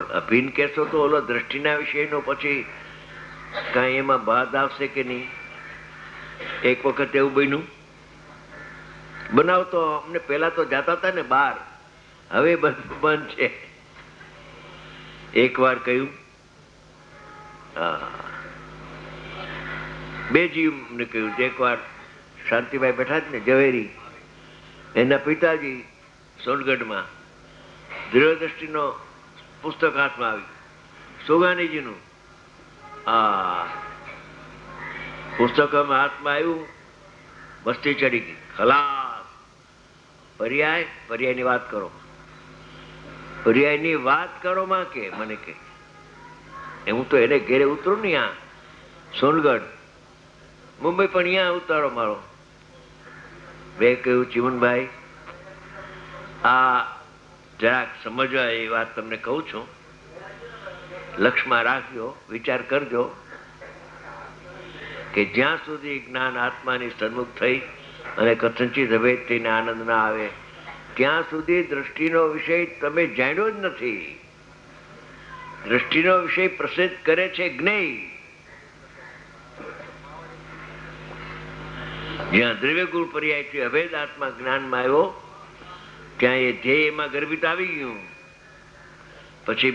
અભિન કહેશો તો ઓલો દ્રષ્ટિના વિષયનો પછી કઈ એમાં બાદ આવશે કે નહીં? એક વખત એવું બન્યું, બનાવતો અમને પેલા તો જતા હતા ને બહાર, હવે બંધ છે. એક વાર કહ્યું, બે જીવને કહ્યું. એક વાર શાંતિભાઈ બેઠા જ ને ઝવેરી, એના પિતાજી સોનગઢમાં દૃઢદ્રષ્ટિનો પુસ્તક હાથમાં આવ્યું, સોગાનીજીનું. પુસ્તક હાથમાં આવ્યું, મસ્તી ચડી ગઈ, ખલાસ. પર્યાયની વાત કરો, પર્યાયની વાત કરો માં કે મને કે હું તો એને ઘેરે ઉતરું ને, ત્યાં સોનગઢ, મુંબઈ પણ અહીંયા ઉતારો મારો. મેં કહ્યું, ચીમનભાઈ આ જરાક સમજવા એ વાત તમને કહું છું, લક્ષમાં રાખજો, વિચાર કરજો કે જ્યાં સુધી જ્ઞાન આત્માની સન્મુખ થઈ અને કથનચિત અભેદ થઈને આનંદ ના આવે ત્યાં સુધી દ્રષ્ટિનો વિષય તમે જાણ્યો જ નથી. દ્રષ્ટિનો વિષય પ્રસિદ્ધ કરે છે જ્ઞેય. જ્યાં દ્રવ્યગુણ પર્યાયથી અભેદ આત્મા જ્ઞાનમાં આવ્યો ત્યાં એ ધ્યેય એમાં ગર્ભિત આવી ગયું. પછી